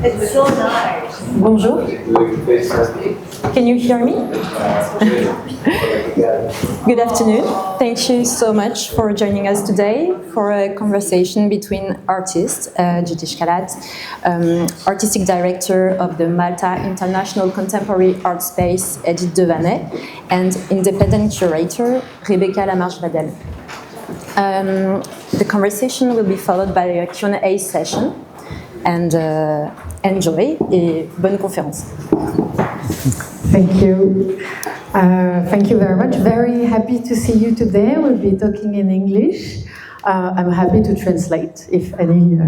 It's so nice. Bonjour. Can you hear me? Good afternoon. Thank you so much for joining us today for a conversation between artists, Jitish Kallat, artistic director of the Malta International Contemporary Art Space, Edith Devaney, and independent curator, Rebecca Lamarche-Vadel. The conversation will be followed by a Q&A session, and enjoy et bonne conférence. Thank you. Thank you very much. Very happy to see you today. We'll be talking in English. I'm happy to translate if any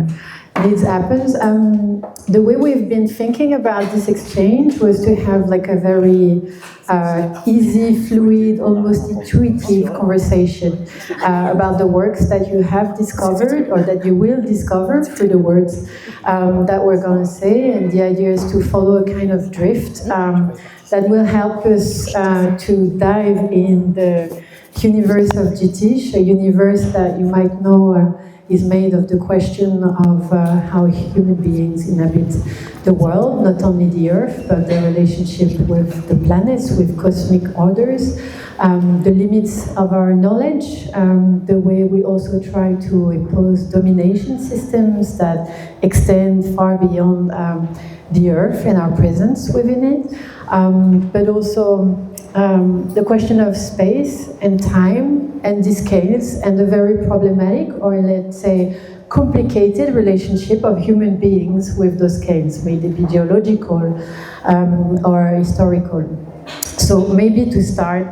needs happens. The way we've been thinking about this exchange was to have like a very easy, fluid, almost intuitive conversation about the works that you have discovered or that you will discover through the words that we're going to say. And the idea is to follow a kind of drift that will help us to dive in the universe of Jitish, a universe that you might know is made of the question of how human beings inhabit the world, not only the Earth, but the relationship with the planets, with cosmic orders, the limits of our knowledge, the way we also try to impose domination systems that extend far beyond the Earth and our presence within it, but also the question of space and time and the scales and the very problematic, or let's say complicated, relationship of human beings with those scales, may they be geological or historical. So maybe to start,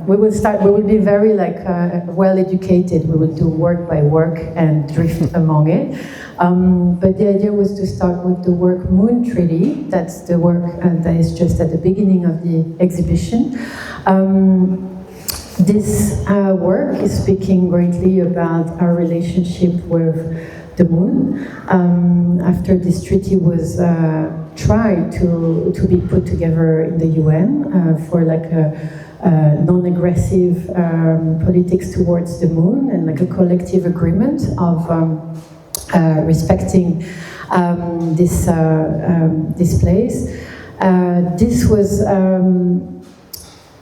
we will be very well educated. We will do work by work and drift among it. But the idea was to start with the work Moon Treaty. That's the work that is just at the beginning of the exhibition. This work is speaking greatly about our relationship with the moon. After this treaty was tried to be put together in the UN for like a non-aggressive politics towards the moon and like a collective agreement of respecting this place. This was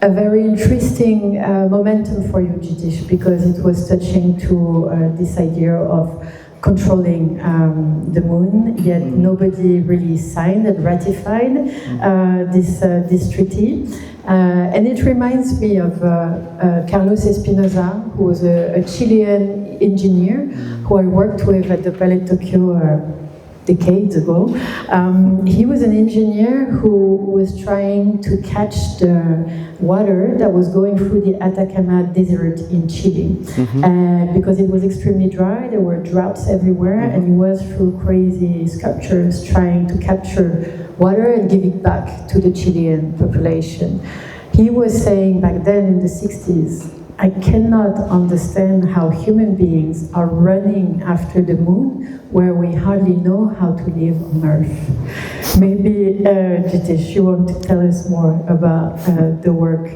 a very interesting momentum for you, Jitish, because it was touching to this idea of controlling the moon, yet nobody really signed and ratified this treaty. And it reminds me of Carlos Espinosa, who was a Chilean engineer who I worked with at the Palais Tokyo decades ago. He was an engineer who was trying to catch the water that was going through the Atacama Desert in Chile. Because it was extremely dry, there were droughts everywhere, and he was through crazy sculptures trying to capture water and give it back to the Chilean population. He was saying back then in the 60s, I cannot understand how human beings are running after the moon where we hardly know how to live on Earth. Maybe, Jitish, you want to tell us more about the work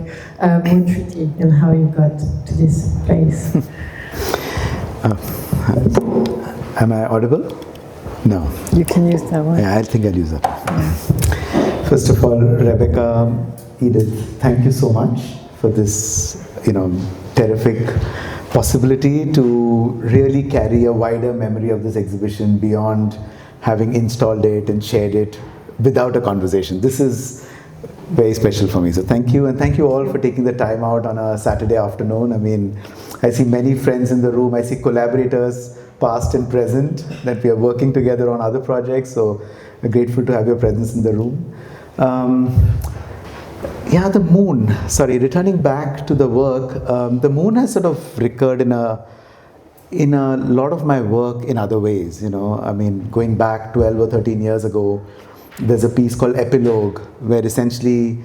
Moon Treaty and how you got to this place. Am I audible? No. You can use that one. Yeah, I think I'll use that. First of all, Rebecca, Edith, thank you so much for this, terrific possibility to really carry a wider memory of this exhibition beyond having installed it and shared it without a conversation. This is very special for me. So thank you, and thank you all for taking the time out on a Saturday afternoon. I mean, I see many friends in the room. I see collaborators, past and present, that we are working together on other projects. So we're grateful to have your presence in the room. Yeah, the moon. Sorry, returning back to the work, the moon has sort of recurred in a lot of my work in other ways. I mean, going back 12 or 13 years ago, there's a piece called Epilogue, where essentially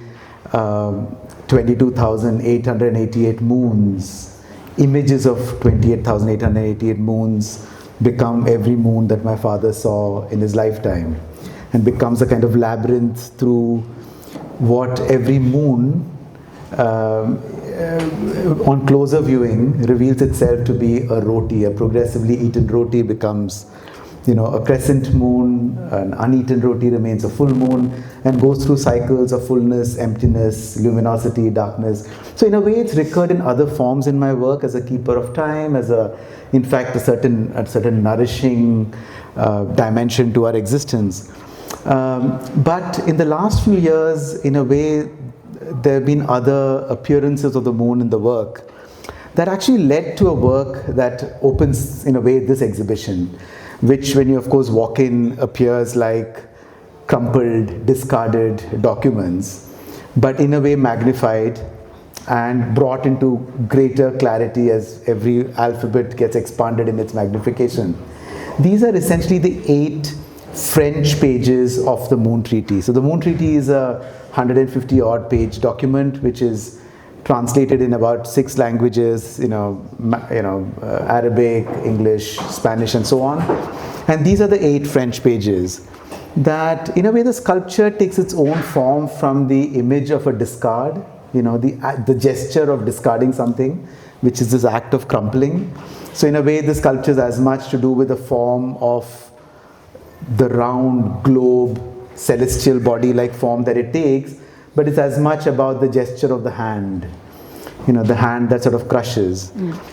22,888 moons, images of 28,888 moons become every moon that my father saw in his lifetime, and becomes a kind of labyrinth through what every moon on closer viewing reveals itself to be a roti. A progressively eaten roti becomes a crescent moon, an uneaten roti remains a full moon, and goes through cycles of fullness, emptiness, luminosity, darkness. So in a way, it's recurred in other forms in my work as a keeper of time, as in fact, a certain nourishing dimension to our existence. But in the last few years, in a way, there have been other appearances of the moon in the work that actually led to a work that opens, in a way, this exhibition, which, when you of course walk in, appears like crumpled, discarded documents, but in a way magnified and brought into greater clarity as every alphabet gets expanded in its magnification. These are essentially the 8 French pages of the Moon Treaty. So the Moon Treaty is a 150 odd page document which is translated in about 6 languages, Arabic, English, Spanish, and so on. And these are the 8 French pages that, in a way, the sculpture takes its own form from the image of a discard, the gesture of discarding something, which is this act of crumpling. So in a way, the sculpture is as much to do with the form of the round globe, celestial body-like form that it takes, but it's as much about the gesture of the hand, the hand that sort of crushes.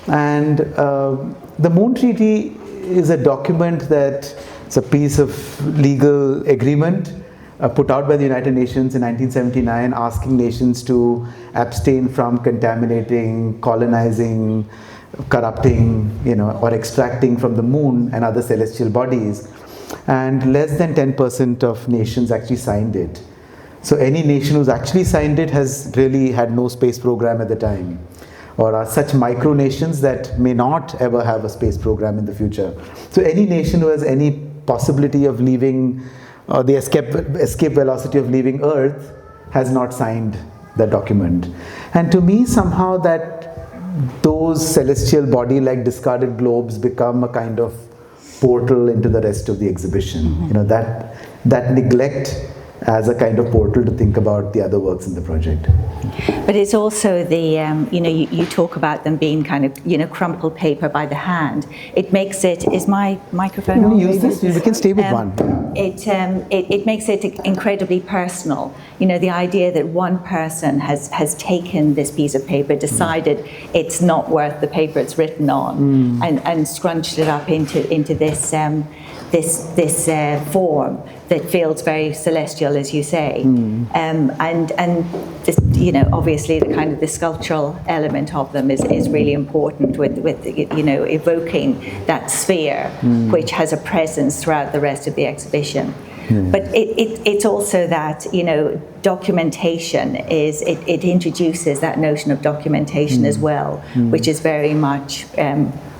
And the Moon Treaty is a document it's a piece of legal agreement put out by the United Nations in 1979, asking nations to abstain from contaminating, colonizing, corrupting, or extracting from the moon and other celestial bodies. And less than 10% of nations actually signed it. So any nation who's actually signed it has really had no space program at the time, or are such micronations that may not ever have a space program in the future. So any nation who has any possibility of leaving, or the escape velocity of leaving Earth, has not signed that document. And to me, somehow that those celestial body-like discarded globes become a kind of portal into the rest of the exhibition. That neglect as a kind of portal to think about the other works in the project. But it's also the, you talk about them being kind of, crumpled paper by the hand. It makes it, is my microphone on? Use this, we can stay with one. It makes it incredibly personal. The idea that one person has taken this piece of paper, decided it's not worth the paper it's written on, and scrunched it up into this form that feels very celestial, as you say, and this, obviously the kind of the sculptural element of them is really important with evoking that sphere, which has a presence throughout the rest of the exhibition. But it's also that documentation it introduces that notion of documentation as well, which is very much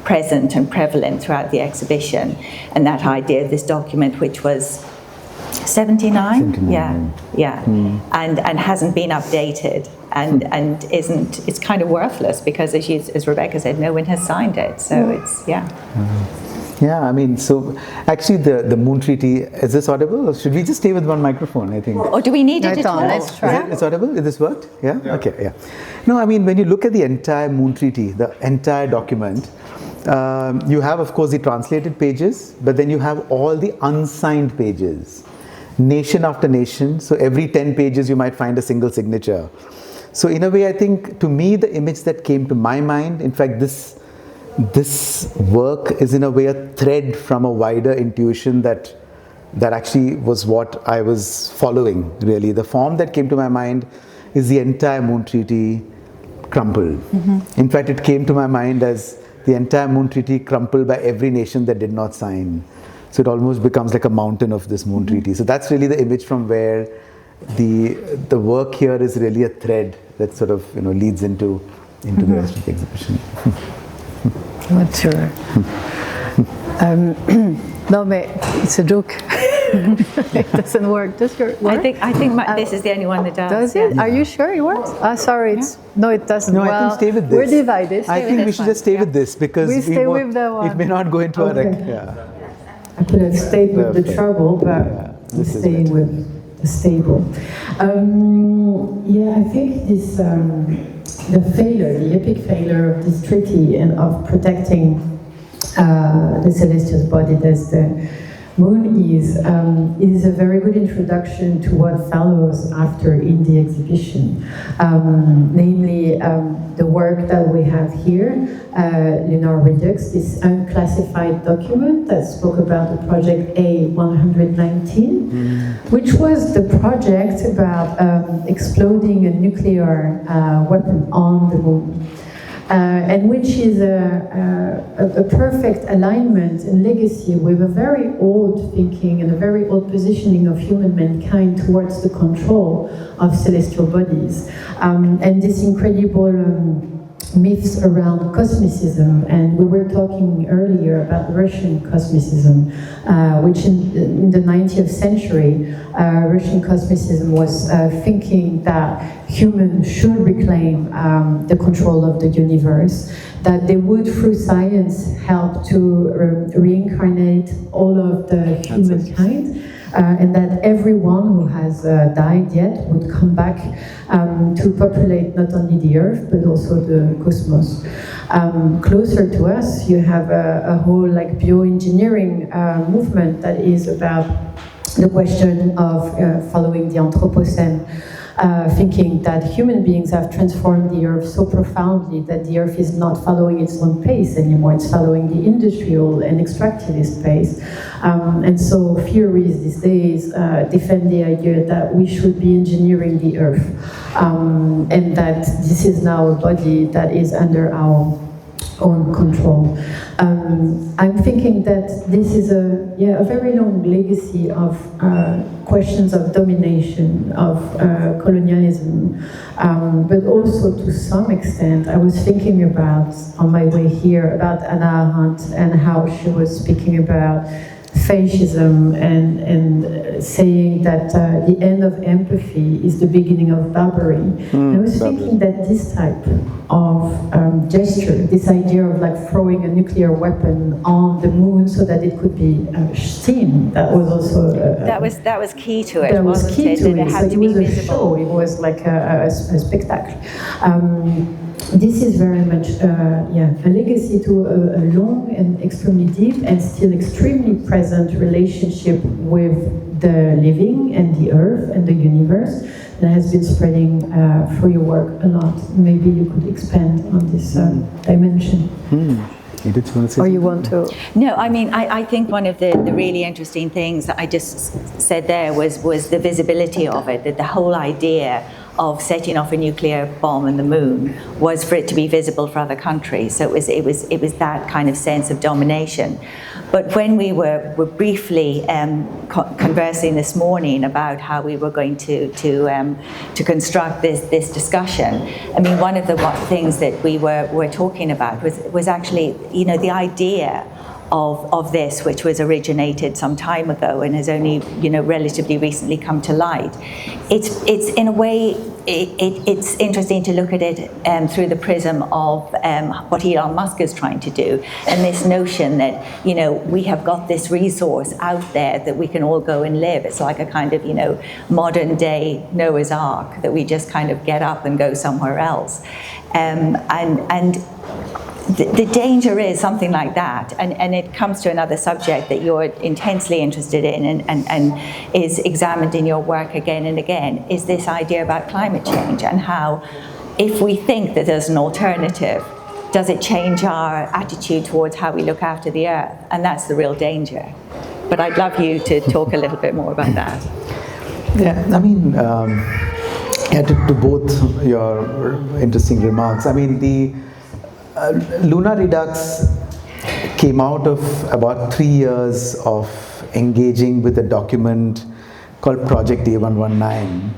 present and prevalent throughout the exhibition, and that idea of this document, which was 79, and hasn't been updated, and it's kind of worthless because, as Rebecca said, no one has signed it. So it's so actually the Moon Treaty, is this audible, or should we just stay with one microphone, I think? Or do we need it at all? Let's try. It's audible? Is this worked? Yeah? Okay, yeah. No, when you look at the entire Moon Treaty, the entire document, you have, of course, the translated pages, but then you have all the unsigned pages, nation after nation. So every 10 pages you might find a single signature. So in a way, I think, to me, the image that came to my mind, in fact, this work is in a way a thread from a wider intuition that actually was what I was following, really. The form that came to my mind is the entire Moon Treaty crumpled. In fact, it came to my mind as the entire Moon Treaty crumpled by every nation that did not sign. So it almost becomes like a mountain of this Moon Treaty. So that's really the image from where the work here is really a thread that sort of leads into the rest of the exhibition. What's your... no, but it's a joke. It doesn't work. Does your work? I think this is the only one that does. Does it? Yeah. Are you sure it works? Sorry, no, it doesn't. No, I think stay with this. We're divided. I think we should just stay with this, because we stay with the one. It may not go into Okay. I could have stayed with the trouble, but I'm staying with the stable. I think this the epic failure of this treaty and of protecting the celestial body as the moon is a very good introduction to what follows after in the exhibition, namely the work that we have here, Lunar Redux, this unclassified document that spoke about the project A119, which was the project about exploding a nuclear weapon on the moon. And which is a perfect alignment and legacy with a very old thinking and a very old positioning of human mankind towards the control of celestial bodies. And this incredible myths around cosmicism, and we were talking earlier about Russian cosmicism, which in the 19th century, Russian cosmicism was thinking that humans should reclaim the control of the universe, that they would, through science, help to reincarnate all of the humankind, and that everyone who has died yet would come back to populate not only the Earth but also the cosmos. Closer to us, you have a whole like bioengineering movement that is about the question of following the Anthropocene, thinking that human beings have transformed the Earth so profoundly that the Earth is not following its own pace anymore, it's following the industrial and extractivist pace. And so theories these days defend the idea that we should be engineering the Earth, and that this is now a body that is under our own control. I'm thinking that this is a very long legacy of questions of domination, of colonialism, but also to some extent, I was thinking about, on my way here, about Hannah Arendt and how she was speaking about fascism and saying that the end of empathy is the beginning of barbarity. I was thinking that this type of gesture, this idea of like throwing a nuclear weapon on the moon so that it could be seen, that was also that was key to it. That was key to it. It had So to it be was a visible. show. It was like a spectacle. This is very much a legacy to a long and extremely deep and still extremely present relationship with the living and the earth and the universe that has been spreading through your work a lot. Maybe you could expand on this dimension. Edith, you want to say Or you something? want to? No, I mean, I think one of the really interesting things that I just said there was the visibility of it, that the whole idea of setting off a nuclear bomb on the moon was for it to be visible for other countries. So it was that kind of sense of domination. But when we were briefly conversing this morning about how we were going to construct this discussion, I mean, one of the things that we were talking about was actually, you know, the idea of this, which was originated some time ago and has only, you know, relatively recently come to light. It's in a way, it's interesting to look at it through the prism of what Elon Musk is trying to do, and this notion that, you know, we have got this resource out there that we can all go and live. It's like a kind of, you know, modern day Noah's Ark, that we just kind of get up and go somewhere else. And the danger is something like that, and it comes to another subject that you're intensely interested in and is examined in your work again and again, is this idea about climate change and how, if we think that there's an alternative, does it change our attitude towards how we look after the earth? And that's the real danger. But I'd love you to talk a little bit more about that. Yeah, I mean, to both your interesting remarks, I mean, the Lunar Redux came out of about 3 years of engaging with a document called Project A119,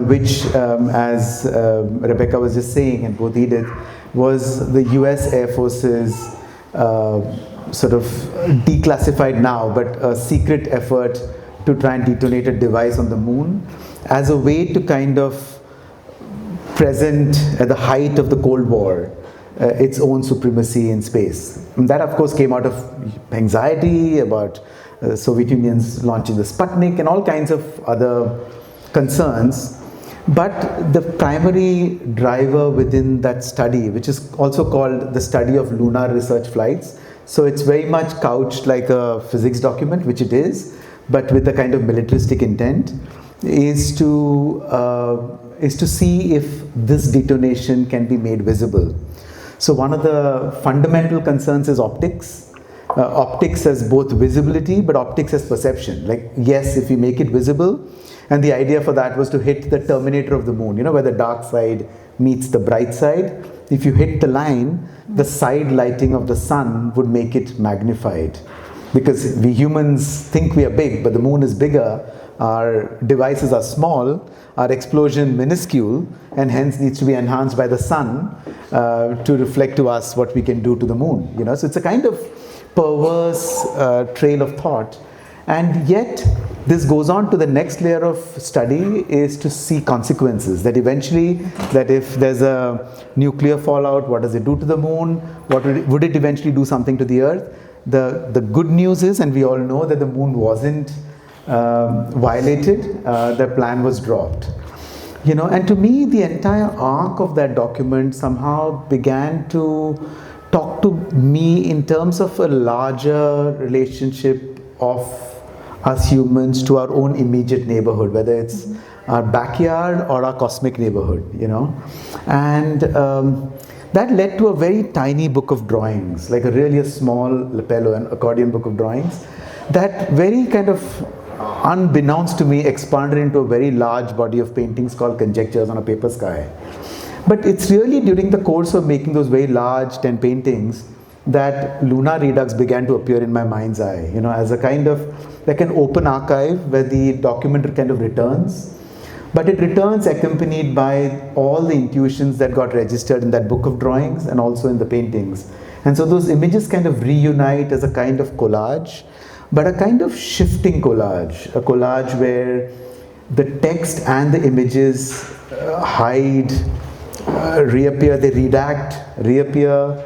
which, as Rebecca was just saying, and both Edith, was the US Air Force's sort of declassified now, but a secret effort to try and detonate a device on the moon as a way to kind of present at the height of the Cold War its own supremacy in space. And that, of course, came out of anxiety about Soviet Union's launching the Sputnik and all kinds of other concerns. But the primary driver within that study, which is also called the study of lunar research flights, So it's very much couched like a physics document, which it is, but with a kind of militaristic intent, is to see if this detonation can be made visible. So one of the fundamental concerns is optics. Optics as both visibility, but optics as perception. Like, yes, if we make it visible, and the idea for that was to hit the terminator of the moon, where the dark side meets the bright side. If you hit the line, the side lighting of the sun would make it magnified. Because we humans think we are big, but the moon is bigger, our devices are small, our explosion minuscule, and hence needs to be enhanced by the sun to reflect to us what we can do to the moon. So it's a kind of perverse trail of thought, and yet this goes on to the next layer of study, is to see consequences, that eventually, that if there's a nuclear fallout, what does it do to the moon, would it eventually do something to the earth? The good news is, and we all know, that the moon wasn't violated, the plan was dropped. And to me, the entire arc of that document somehow began to talk to me in terms of a larger relationship of us humans to our own immediate neighborhood, whether it's our backyard or our cosmic neighborhood, And that led to a very tiny book of drawings, like a small lapel or an accordion book of drawings, that very kind of unbeknownst to me expanded into a very large body of paintings called Conjectures on a Paper Sky. But it's really during the course of making those very large 10 paintings that Lunar Redux began to appear in my mind's eye, as a kind of like an open archive where the document kind of returns. But it returns accompanied by all the intuitions that got registered in that book of drawings and also in the paintings. And so those images kind of reunite as a kind of collage, but a kind of shifting collage, a collage where the text and the images hide, reappear, they redact, reappear,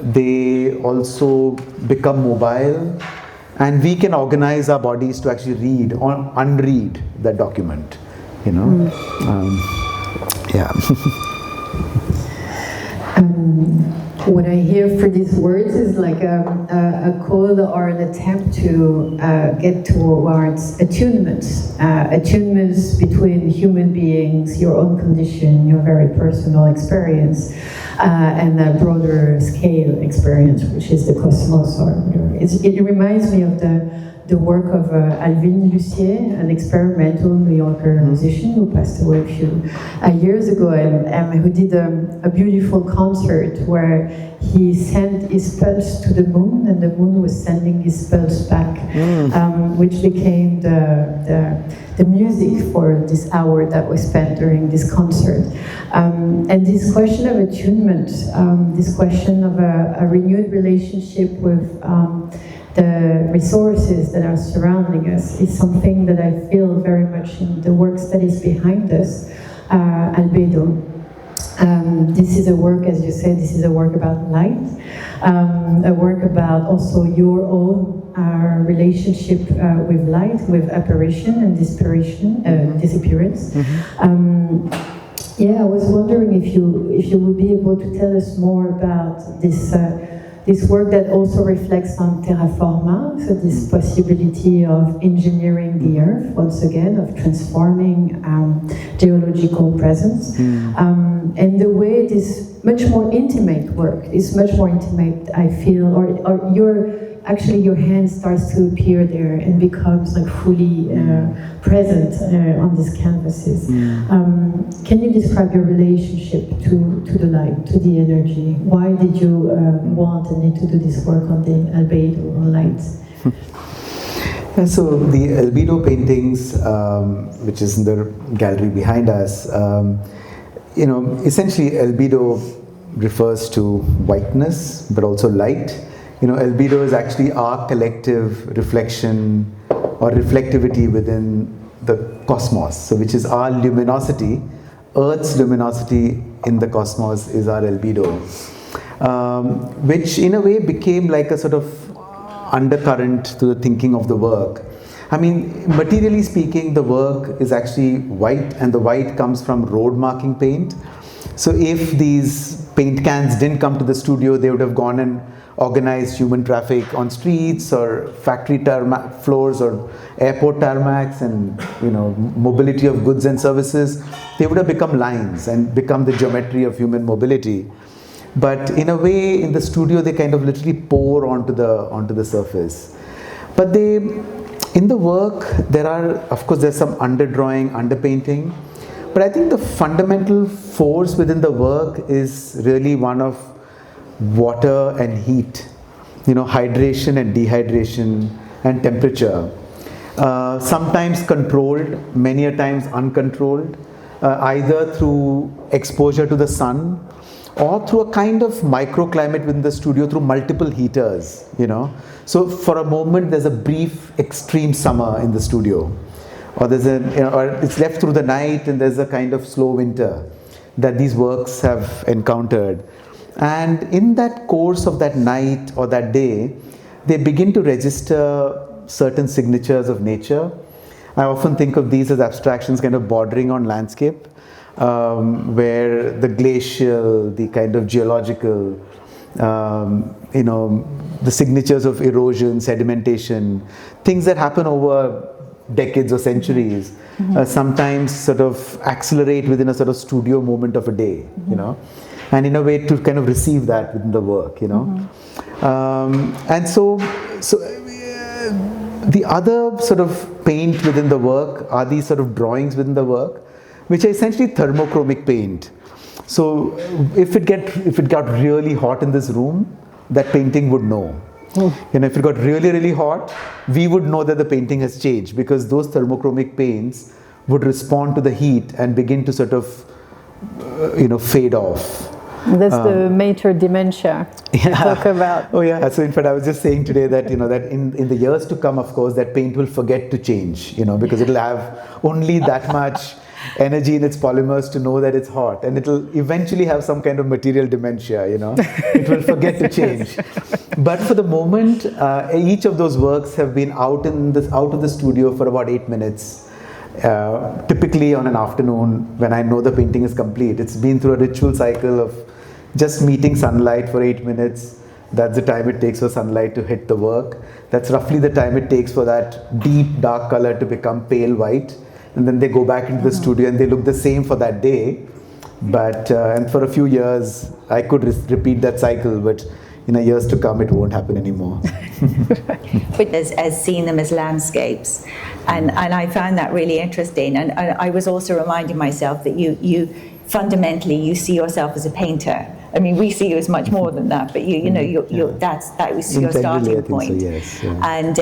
they also become mobile, and we can organize our bodies to actually read or unread that document, yeah. What I hear for these words is like a call or an attempt to get towards attunements between human beings, your own condition, your very personal experience, and a broader scale experience, which is the cosmos. It reminds me of the work of Alvin Lucier, an experimental New Yorker musician who passed away a few years ago, and who did a beautiful concert where he sent his pulse to the moon, and the moon was sending his pulse back, which became the music for this hour that was spent during this concert. And this question of attunement, this question of a renewed relationship with the resources that are surrounding us is something that I feel very much in the works that is behind us, Albedo. This is a work, as you said, this is a work about light, a work about also your own relationship with light, with apparition and disappearance. Yeah, I was wondering if you would be able to tell us more about this work that also reflects on terra forma, so this possibility of engineering the earth, once again, of transforming geological presence, and the way this much more intimate work is much more intimate, I feel, or your hand starts to appear there and becomes like fully present on these canvases. Can you describe your relationship to the light, to the energy? Why did you want and need to do this work on the albedo or light? So the albedo paintings, which is in the gallery behind us, essentially albedo refers to whiteness, but also light. Albedo is actually our collective reflection or reflectivity within the cosmos, so which is our luminosity. Earth's luminosity in the cosmos is our albedo, which in a way became like a sort of undercurrent to the thinking of the work. I mean, materially speaking, the work is actually white, and the white comes from road marking paint. So if these paint cans didn't come to the studio, they would have gone and organize human traffic on streets or factory tarmac floors or airport tarmacs and mobility of goods and services, they would have become lines and become the geometry of human mobility. But in a way, in the studio, they kind of literally pour onto the surface. But in the work, there's some underdrawing, underpainting. But I think the fundamental force within the work is really one of water and heat, hydration and dehydration and temperature. Sometimes controlled, many a times uncontrolled, either through exposure to the sun or through a kind of microclimate within the studio through multiple heaters, So for a moment, there's a brief extreme summer in the studio. Or or it's left through the night and there's a kind of slow winter that these works have encountered. And in that course of that night or that day, they begin to register certain signatures of nature. I often think of these as abstractions kind of bordering on landscape, where the glacial, the kind of geological, the signatures of erosion, sedimentation, things that happen over decades or centuries, sometimes sort of accelerate within a sort of studio moment of a day, and in a way to kind of receive that within the work, and so the other sort of paint within the work are these sort of drawings within the work, which are essentially thermochromic paint. So if it got really hot in this room, that painting would know. If it got really, really hot, we would know that the painting has changed because those thermochromic paints would respond to the heat and begin to sort of, fade off. That's the major dementia you talk about. Oh yeah. So in fact, I was just saying today that that in the years to come, of course, that paint will forget to change. Because it'll have only that much energy in its polymers to know that it's hot, and it'll eventually have some kind of material dementia. It will forget to change. But for the moment, each of those works have been out of the studio for about 8 minutes. Typically on an afternoon when I know the painting is complete. It's been through a ritual cycle of just meeting sunlight for 8 minutes. That's the time it takes for sunlight to hit the work. That's roughly the time it takes for that deep dark color to become pale white. And then they go back into the studio and they look the same for that day. But and for a few years, I could repeat that cycle, but in years to come, it won't happen anymore. But as seeing them as landscapes, and I found that really interesting. And I was also reminding myself that you fundamentally you see yourself as a painter. I mean, we see you as much more than that, but that was your starting point. So, yes, yeah. And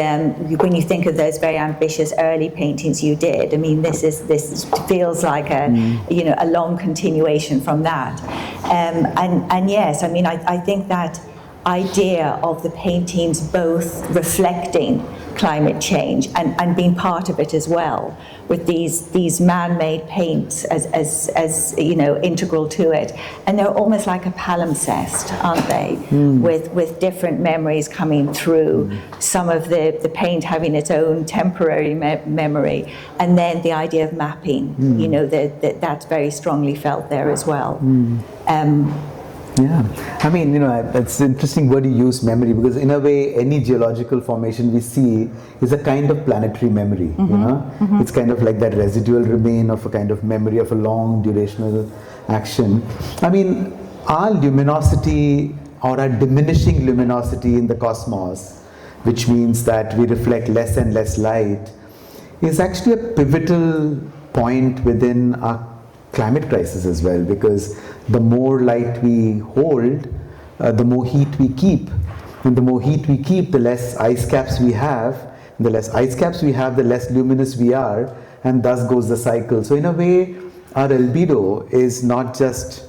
when you think of those very ambitious early paintings you did, I mean, this feels like a long continuation from that. And yes, I mean, I think that idea of the paintings both reflecting climate change and being part of it as well, with these man-made paints as integral to it, and they're almost like a palimpsest, aren't they? With different memories coming through, some of the paint having its own temporary memory, and then the idea of mapping, that's very strongly felt there as well. Yeah, I mean, it's an interesting word you use, memory, because in a way, any geological formation we see is a kind of planetary memory, It's kind of like that residual remain of a kind of memory of a long durational action. I mean, our luminosity or our diminishing luminosity in the cosmos, which means that we reflect less and less light, is actually a pivotal point within our climate crisis as well, because the more light we hold, the more heat we keep. And the more heat we keep, the less ice caps we have. And the less ice caps we have, the less luminous we are, and thus goes the cycle. So in a way, our albedo is not just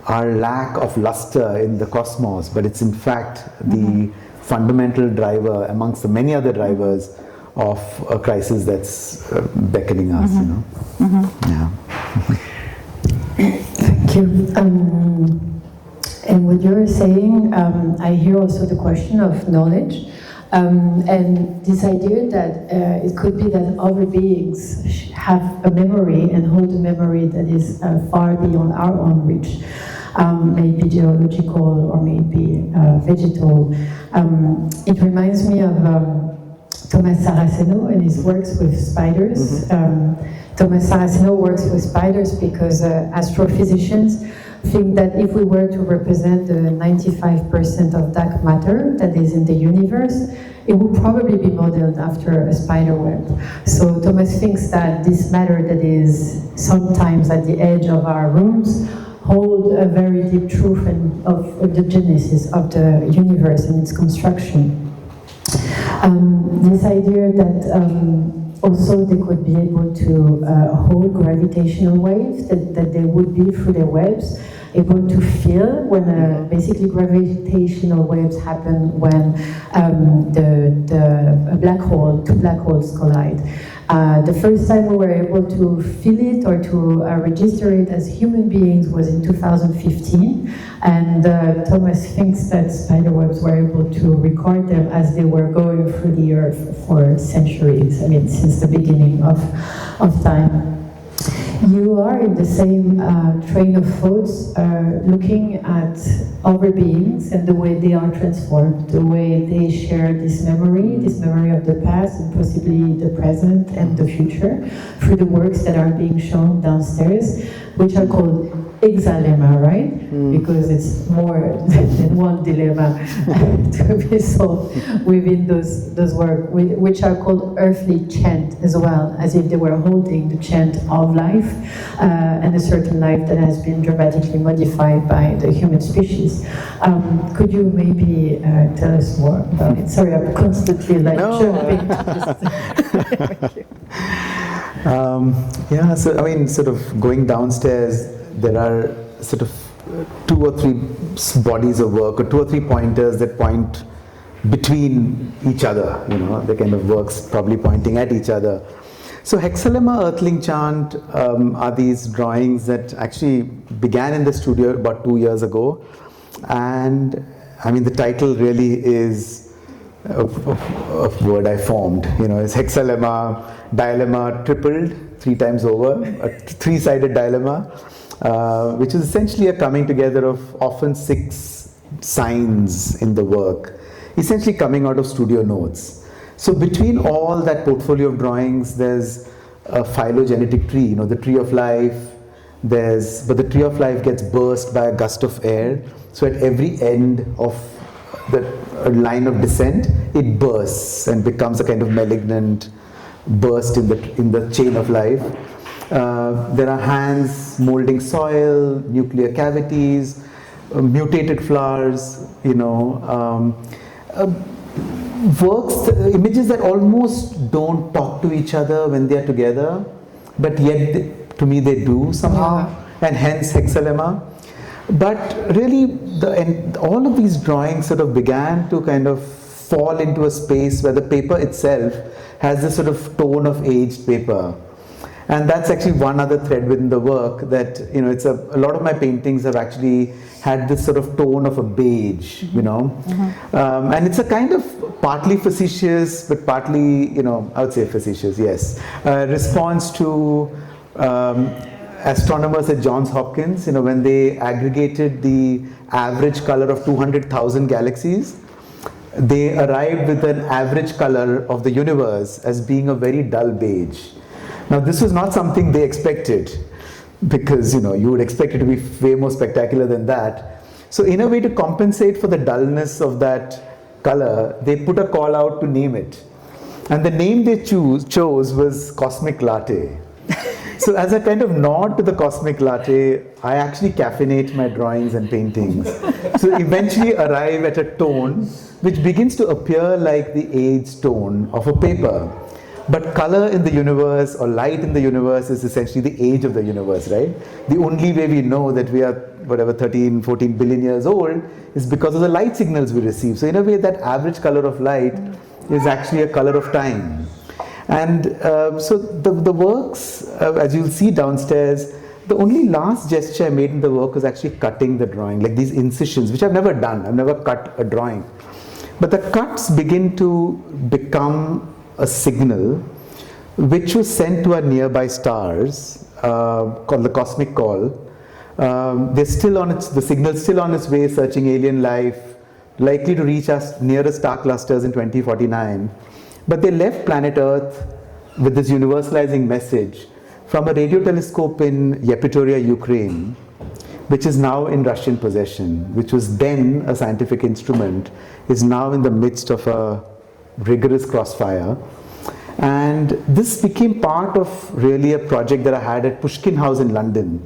our lack of luster in the cosmos, but it's in fact the fundamental driver amongst the many other drivers of a crisis that's beckoning us, Yeah. Thank you. And what you're saying, I hear also the question of knowledge, and this idea that it could be that other beings have a memory and hold a memory that is far beyond our own reach. maybe geological or maybe vegetal. It reminds me of Thomas Saraceno and his works with spiders. Thomas Saraceno works with spiders because astrophysicians think that if we were to represent the 95% of dark matter that is in the universe, it would probably be modeled after a spider web. So Thomas thinks that this matter that is sometimes at the edge of our rooms hold a very deep truth of the genesis of the universe and its construction. This idea that also they could be able to hold gravitational waves, that they would be through their webs able to feel when basically gravitational waves happen when a black hole, two black holes collide. The first time we were able to feel it or to register it as human beings was in 2015, and Thomas thinks that spiderwebs were able to record them as they were going through the earth for centuries, I mean since the beginning of time. You are in the same train of thoughts, looking at other beings and the way they are transformed, the way they share this memory of the past and possibly the present and the future through the works that are being shown downstairs, which are called exalemma, right? Because it's more than one dilemma to be solved within those works, which are called earthly chant as well, as if they were holding the chant of life and a certain life that has been dramatically modified by the human species. Could you maybe tell us more about it? Sorry, I'm constantly jumping to this. Yeah, so I mean, sort of going downstairs, there are sort of 2 or 3 bodies of work, or 2 or 3 pointers that point between each other, you know, the kind of works probably pointing at each other. So Hexalemma, Earthling Chant are these drawings that actually began in the studio about 2 years ago, and I mean the title really is a word I formed, you know, it's Hexalemma, dilemma tripled 3 times over, a 3-sided dilemma, which is essentially a coming together of often 6 signs in the work, essentially coming out of studio notes. So between all that portfolio of drawings, there's a phylogenetic tree, you know, the tree of life, but the tree of life gets burst by a gust of air, so at every end of the line of descent, it bursts and becomes a kind of malignant burst in the chain of life. There are hands molding soil, nuclear cavities, mutated flowers, you know, works, images that almost don't talk to each other when they are together, but yet to me they do somehow, and hence Hexalemma. But really, all of these drawings sort of began to kind of fall into a space where the paper itself has this sort of tone of aged paper. And that's actually one other thread within the work, that, you know, it's a lot of my paintings have actually had this sort of tone of a beige, you know. And it's a kind of partly facetious, but partly, you know, I would say facetious, yes, response to astronomers at Johns Hopkins, you know, when they aggregated the average color of 200,000 galaxies, they arrived with an average color of the universe as being a very dull beige. Now, this was not something they expected, because, you know, you would expect it to be way more spectacular than that. So in a way to compensate for the dullness of that color, they put a call out to name it. And the name they chose was Cosmic Latte. So as a kind of nod to the Cosmic Latte, I actually caffeinate my drawings and paintings. So eventually arrive at a tone which begins to appear like the aged tone of a paper. But color in the universe, or light in the universe, is essentially the age of the universe, right? The only way we know that we are, whatever, 13, 14 billion years old is because of the light signals we receive. So in a way, that average color of light is actually a color of time. And so the works, as you'll see downstairs, the only last gesture I made in the work was actually cutting the drawing, like these incisions, which I've never done. I've never cut a drawing. But the cuts begin to become a signal which was sent to our nearby stars, called the cosmic call, the signal's still on its way, searching alien life, likely to reach us nearest star clusters in 2049. But they left planet Earth with this universalizing message from a radio telescope in Yepitoria, Ukraine, which is now in Russian possession, which was then a scientific instrument, is now in the midst of a rigorous crossfire. And this became part of really a project that I had at Pushkin House in London,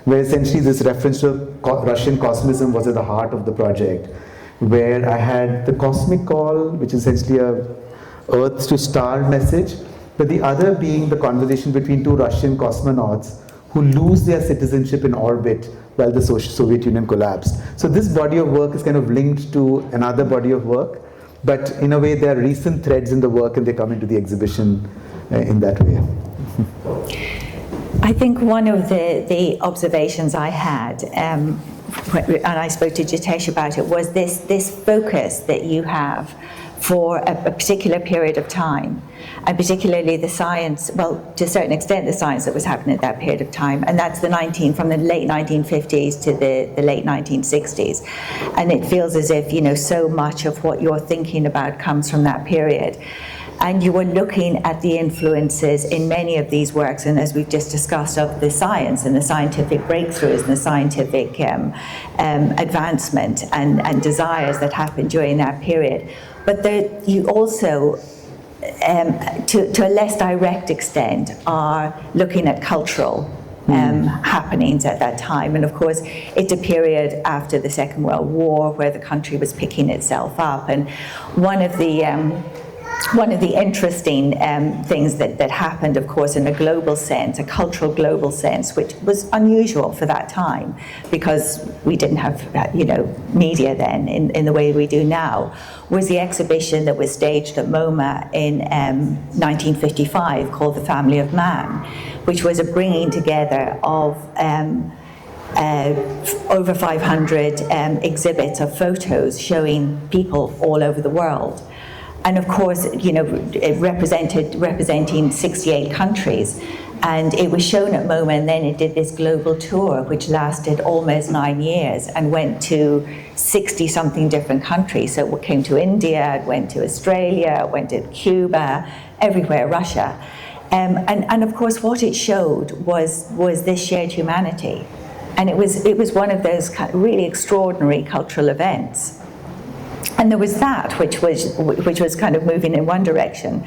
where essentially this reference to Russian cosmism was at the heart of the project, where I had the cosmic call, which is essentially a Earth to star message, but the other being the conversation between two Russian cosmonauts who lose their citizenship in orbit while the Soviet Union collapsed. So this body of work is kind of linked to another body of work, but in a way there are recent threads in the work and they come into the exhibition in that way. I think one of the observations I had, and I spoke to Jitish about it, was this focus that you have for a particular period of time, and particularly the science, well, to a certain extent, the science that was happening at that period of time, and that's from the late 1950s to the late 1960s. And it feels as if, so much of what you're thinking about comes from that period. And you were looking at the influences in many of these works, and as we've just discussed, of the science and the scientific breakthroughs and the scientific advancement and desires that happened during that period. But you also, to a less direct extent, are looking at cultural happenings at that time. And of course, it's a period after the Second World War where the country was picking itself up. And one of the interesting things that happened, of course, in a global sense, a cultural global sense, which was unusual for that time because we didn't have, media then in the way we do now, was the exhibition that was staged at MoMA in 1955 called The Family of Man, which was a bringing together of over 500 exhibits of photos showing people all over the world. And of course, representing 68 countries. And it was shown at MoMA, and then it did this global tour, which lasted almost 9 years and went to 60-something different countries. So it came to India, it went to Australia, it went to Cuba, everywhere, Russia. And of course, what it showed was this shared humanity. And it was one of those really extraordinary cultural events. And there was that, which was kind of moving in one direction.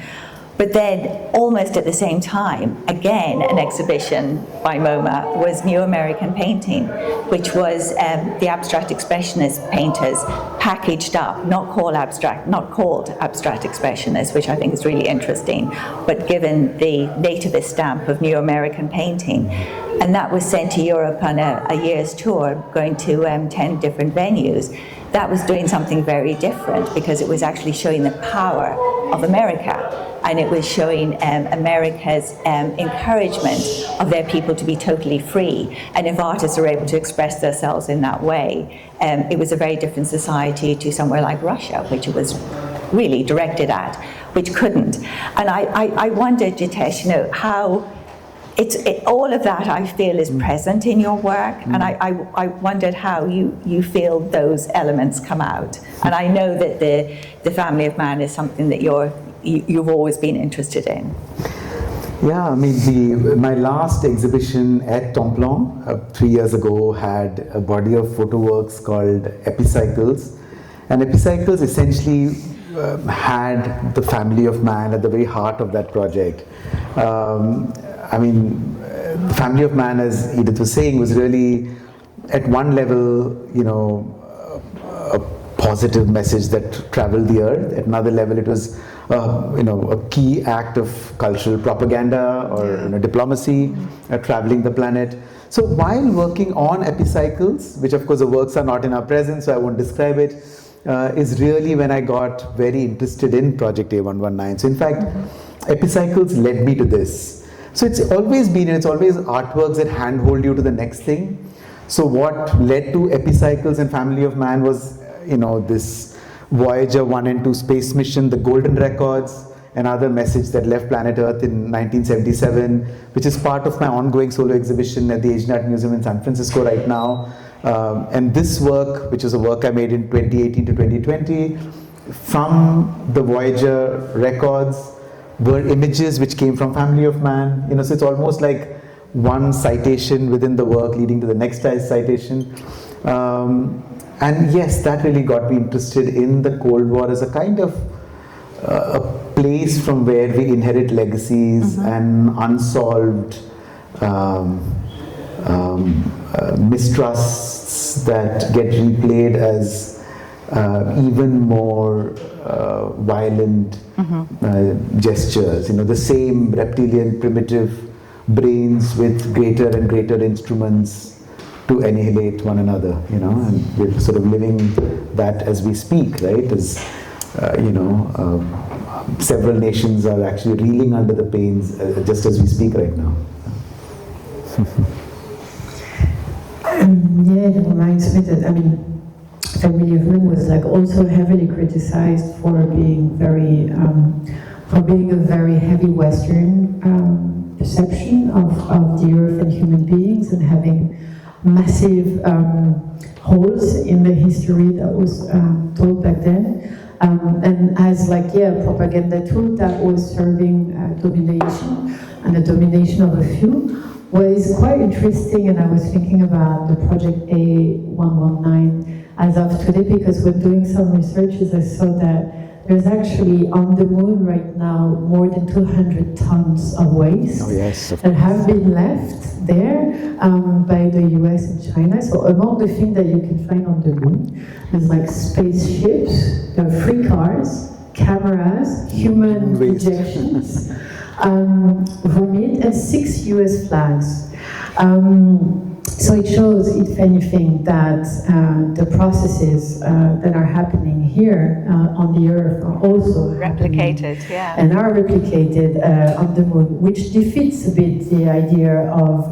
But then, almost at the same time, again, an exhibition by MoMA was New American Painting, which was the abstract expressionist painters packaged up, not called abstract expressionists, which I think is really interesting, but given the nativist stamp of New American Painting. And that was sent to Europe on a year's tour, going to 10 different venues. That was doing something very different because it was actually showing the power of America, and it was showing America's encouragement of their people to be totally free. And if artists are able to express themselves in that way, it was a very different society to somewhere like Russia, which it was really directed at, which couldn't. And I wondered, Jitish, how all of that I feel is present in your work, and I wondered how you feel those elements come out. And I know that the Family of Man is something that you've always been interested in. Yeah, I mean, my last exhibition at Templon 3 years ago had a body of photo works called Epicycles, and Epicycles essentially had the Family of Man at the very heart of that project. I mean, the Family of Man, as Edith was saying, was really, at one level, a positive message that traveled the earth. At another level, it was, a key act of cultural propaganda or diplomacy traveling the planet. So while working on Epicycles, which of course the works are not in our presence, so I won't describe it, is really when I got very interested in Project A119. So in fact, Epicycles led me to this. So it's always artworks that handhold you to the next thing. So what led to Epicycles and Family of Man was, this Voyager 1 and 2 space mission, the Golden Records, another message that left planet Earth in 1977, which is part of my ongoing solo exhibition at the Asian Art Museum in San Francisco right now. And this work, which is a work I made in 2018 to 2020, from the Voyager records, were images which came from Family of Man. So it's almost like one citation within the work leading to the next citation. And yes, that really got me interested in the Cold War as a kind of a place from where we inherit legacies and unsolved mistrusts that get replayed as even more violent gestures. The same reptilian primitive brains with greater and greater instruments to annihilate one another, and we're sort of living that as we speak, right? As several nations are actually reeling under the pains just as we speak right now. Yeah, it reminds me that, Family of Man was also heavily criticized for being a very heavy Western perception of the earth and human beings, and having massive holes in the history that was told back then, and as a propaganda tool that was serving domination, and the domination of a few. What is quite interesting, and I was thinking about the project A119 as of today, because when doing some researches I saw that there's actually on the moon right now more than 200 tons of waste that have been left there by the US and China. So among the things that you can find on the moon, there's spaceships, there are free cars, cameras, human rejections, vomit, and 6 US flags. So it shows, if anything, that the processes that are happening here on the Earth are also replicated, and are replicated on the moon, which defeats a bit the idea of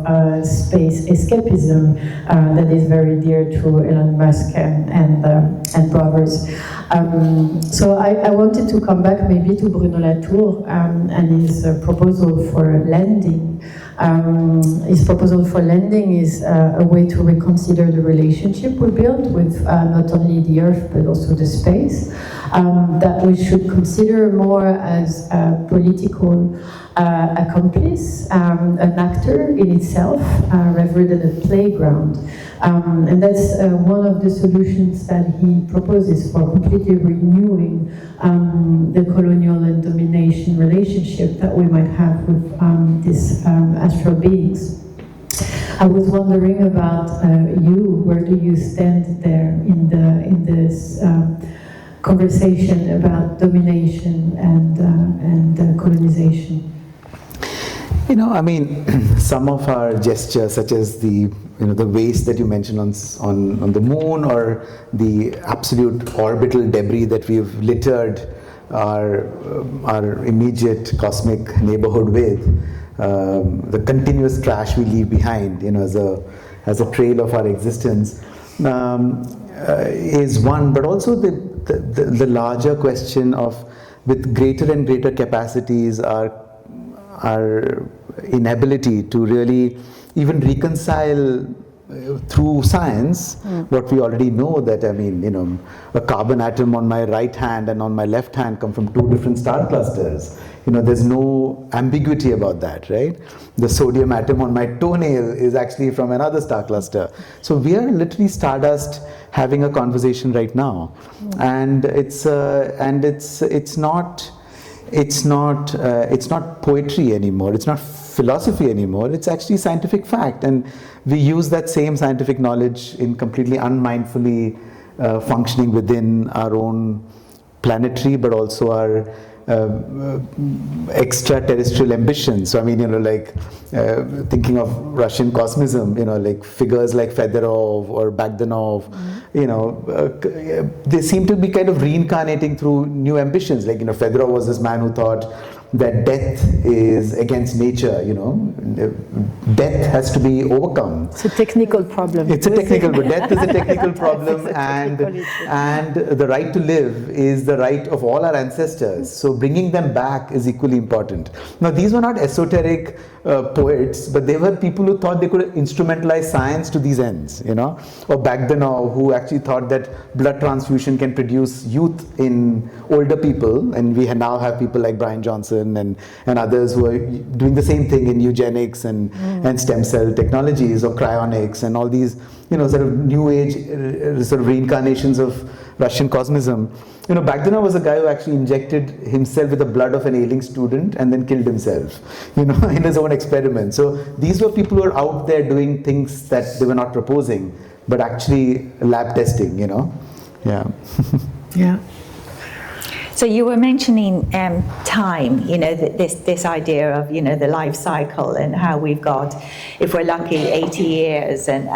space escapism that is very dear to Elon Musk and brothers. So I wanted to come back maybe to Bruno Latour and his proposal for landing. His proposal for landing is a way to reconsider the relationship we built with not only the Earth but also the space, that we should consider more as a political accomplice, an actor in itself, rather than a playground. And that's one of the solutions that he proposes for completely renewing the colonial and domination relationship that we might have with these astral beings. I was wondering about you. Where do you stand there in this conversation about domination and colonization? Some of our gestures, such as the waste that you mentioned on the moon, or the absolute orbital debris that we've littered our immediate cosmic neighborhood with, the continuous trash we leave behind, as a trail of our existence, is one. But also the larger question of, with greater and greater capacities, our inability to really even reconcile through science what we already know, that a carbon atom on my right hand and on my left hand come from 2 different star clusters. There's no ambiguity about that, right? The sodium atom on my toenail is actually from another star cluster. So we are literally stardust having a conversation right now, and it's not poetry anymore. It's not philosophy anymore. It's actually scientific fact, and we use that same scientific knowledge in completely unmindfully functioning within our own planetary, but also our extraterrestrial ambitions. So thinking of Russian cosmism, figures like Fedorov or Bogdanov, they seem to be kind of reincarnating through new ambitions. Fedorov was this man who thought that death is against nature, you know. Death has to be overcome. It's a technical problem. It's a technical, but death is a technical problem, and the right to live is the right of all our ancestors. So bringing them back is equally important. Now, these were not esoteric poets, but they were people who thought they could instrumentalize science to these ends, you know. Or Bagdanov, who actually thought that blood transfusion can produce youth in older people, and we now have people like Brian Johnson and others who are doing the same thing in eugenics and stem cell technologies, or cryonics and all these, you know, sort of new age sort of reincarnations of Russian cosmism. You know, Bagdanov was a guy who actually injected himself with the blood of an ailing student and then killed himself, you know, in his own experiment. So these were people who were out there doing things that they were not proposing, but actually lab testing, you know. Yeah. Yeah. So you were mentioning time, you know, this idea of, you know, the life cycle, and how we've got, if we're lucky, 80 years, and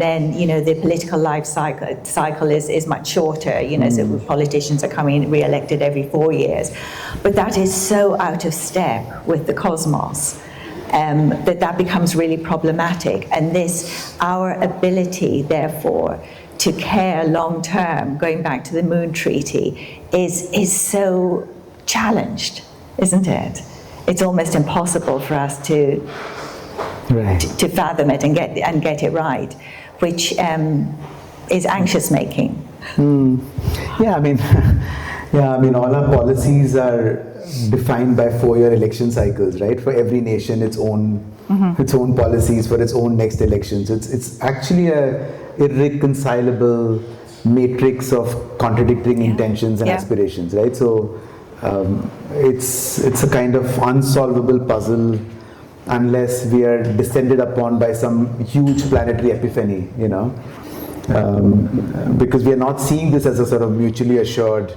then, you know, the political life cycle is much shorter, you know, so politicians are coming re-elected every 4 years. But that is so out of step with the cosmos. That becomes really problematic, and our ability, therefore, to care long term, going back to the Moon Treaty, is so challenged, isn't it? It's almost impossible for us to fathom it and get it right, which is anxious making. Yeah, I mean, all our policies are defined by 4-year election cycles, right? For every nation, its own policies for its own next elections. It's actually a irreconcilable matrix of contradicting intentions and aspirations, right? So it's a kind of unsolvable puzzle unless we are descended upon by some huge planetary epiphany, you know, because we are not seeing this as a sort of mutually assured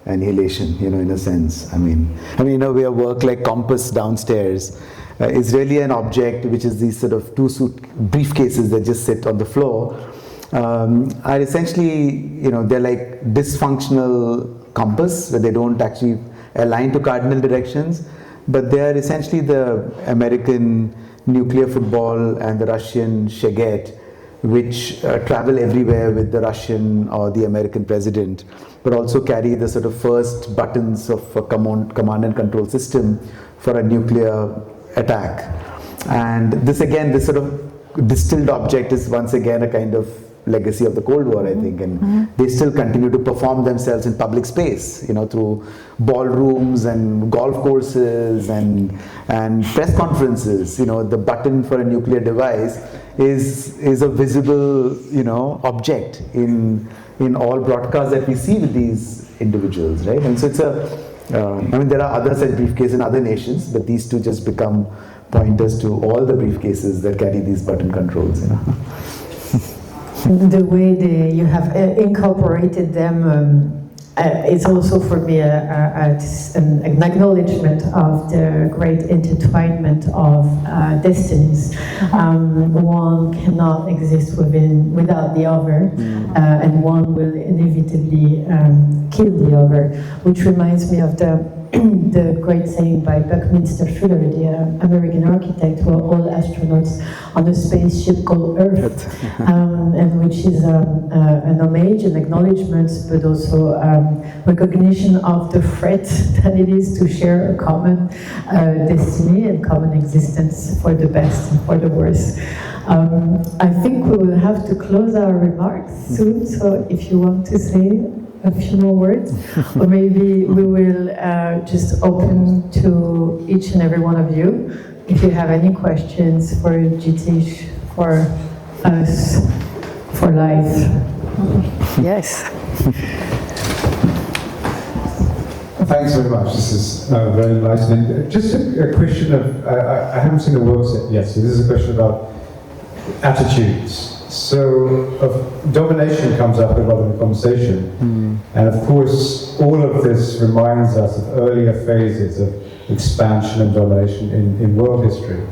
annihilation, you know, in a sense. I mean, you know, we have work like Compass downstairs is really an object which is these sort of two briefcases that just sit on the floor, are essentially, you know, they're like dysfunctional compass where they don't actually align to cardinal directions, but they are essentially the American nuclear football and the Russian Shaget, which travel everywhere with the Russian or the American president, but also carry the sort of first buttons of a command and control system for a nuclear attack. And this sort of distilled object is once again a kind of legacy of the Cold War, I think, and they still continue to perform themselves in public space, you know, through ballrooms and golf courses and press conferences. You know, the button for a nuclear device is a visible, you know, object in all broadcasts that we see with these individuals, right? And so it's I mean, there are other such briefcases in other nations, but these two just become pointers to all the briefcases that carry these button controls, you know. The way you have incorporated them is also for me an acknowledgement of the great intertwinement of destinies. One cannot exist without the other, and one will inevitably kill the other, which reminds me of the great saying by Buckminster Fuller, the American architect, who are all astronauts on a spaceship called Earth, and which is an homage, an acknowledgement, but also recognition of the threat that it is to share a common destiny and common existence, for the best and for the worst. I think we will have to close our remarks soon, so if you want to say a few more words, or maybe we will just open to each and every one of you if you have any questions for Jitish, for us, for life. Yes. Thanks very much. This is very enlightening. Just a question of, I haven't seen the work set yet, so this is a question about attitudes. So, domination comes up a lot in the conversation, and of course, all of this reminds us of earlier phases of expansion and domination in world history.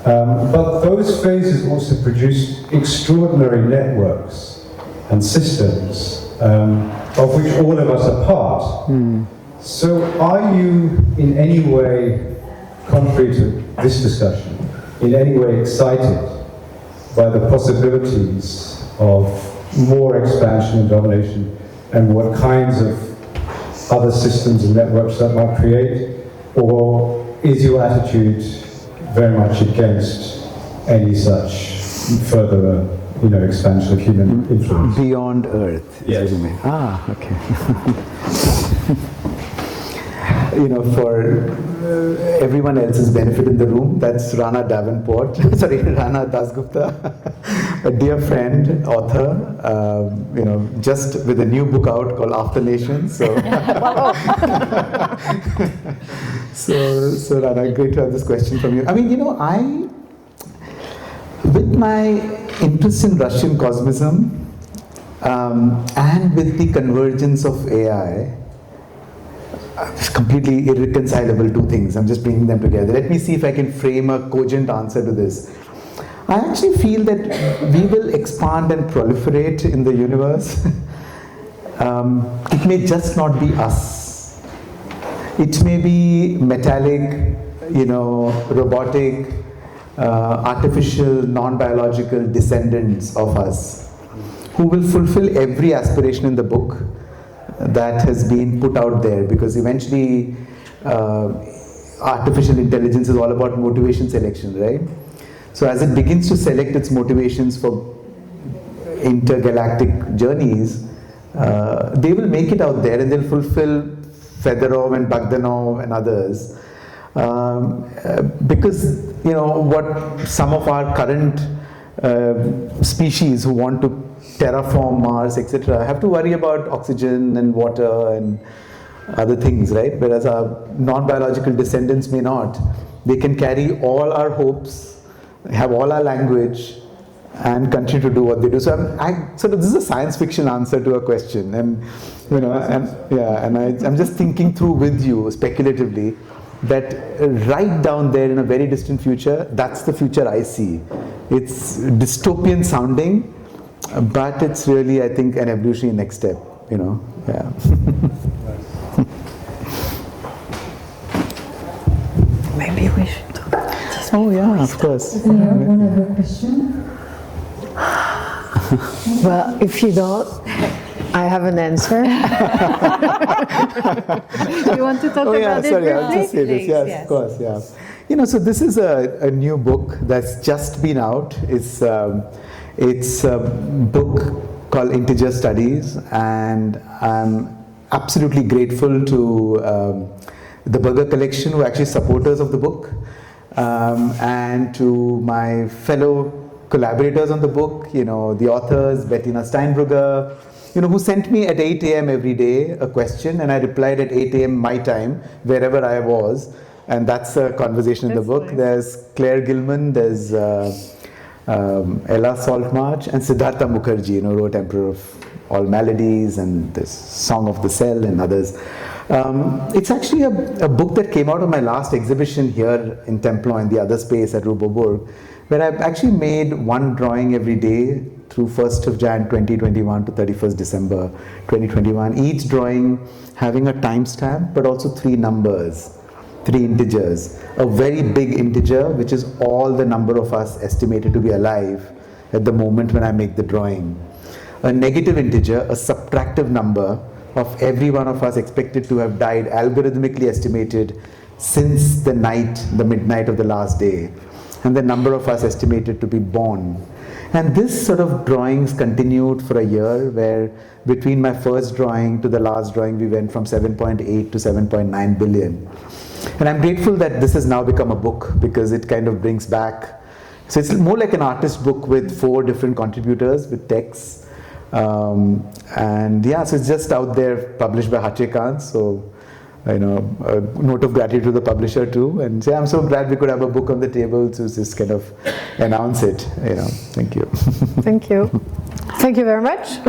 But those phases also produced extraordinary networks and systems, of which all of us are part. So are you in any way, contrary to this discussion, in any way excited by the possibilities of more expansion and domination and what kinds of other systems and networks that might create? Or is your attitude very much against any such further expansion of human influence? Beyond Earth. Yes. Okay. For everyone else's benefit in the room, that's Rana Dasgupta, a dear friend, author, just with a new book out called After Nations. So, so Rana, great to have this question from you. I mean, with my interest in Russian cosmism and with the convergence of AI, it's completely irreconcilable two things. I'm just bringing them together. Let me see if I can frame a cogent answer to this. I actually feel that we will expand and proliferate in the universe. It may just not be us. It may be metallic, robotic, artificial, non-biological descendants of us who will fulfill every aspiration in the book that has been put out there, because eventually artificial intelligence is all about motivation selection, right? So as it begins to select its motivations for intergalactic journeys, they will make it out there and they'll fulfill Fedorov and Bogdanov and others. Because what some of our current species who want to terraform Mars, etc., have to worry about oxygen and water and other things, right? Whereas our non-biological descendants may not. They can carry all our hopes, have all our language, and continue to do what they do. So this is a science fiction answer to a question, and I'm just thinking through with you speculatively that right down there in a very distant future, that's the future I see. It's dystopian sounding, but it's really, I think, an evolutionary next step, yeah. Maybe we should talk about this. Oh yeah, of course. One other question. Well, if you don't, I have an answer. Do you want to talk about it? Sorry, I'll just say this. Please, Yes, yes. of course, yeah. So this is a new book that's just been out. It's a book called Integer Studies, and I'm absolutely grateful to the Berger Collection, who are actually supporters of the book, and to my fellow collaborators on the book, the authors, Bettina Steinbrugger, who sent me at 8 a.m. every day a question, and I replied at 8 a.m. my time, wherever I was, and that's a conversation in the book. Nice. There's Claire Gilman, there's Ella Saltmarsh, and Siddhartha Mukherjee, wrote Emperor of All Maladies and this Song of the Cell and others. It's actually a book that came out of my last exhibition here in Templo, in the other space at Rue Beaubourg, where I've actually made one drawing every day through 1st of Jan 2021 to 31st December 2021, each drawing having a timestamp but also 3 numbers, 3 integers. A very big integer, which is all the number of us estimated to be alive at the moment when I make the drawing. A negative integer, a subtractive number of every one of us expected to have died, algorithmically estimated since the midnight of the last day, and the number of us estimated to be born. And this sort of drawings continued for a year, where between my first drawing to the last drawing, we went from 7.8 to 7.9 billion. And I'm grateful that this has now become a book, because it kind of brings back, so it's more like an artist book with 4 different contributors with texts. And yeah, so it's just out there, published by Hachekant. So, a note of gratitude to the publisher too. And I'm so glad we could have a book on the table to just kind of announce it. Thank you. Thank you. Thank you very much.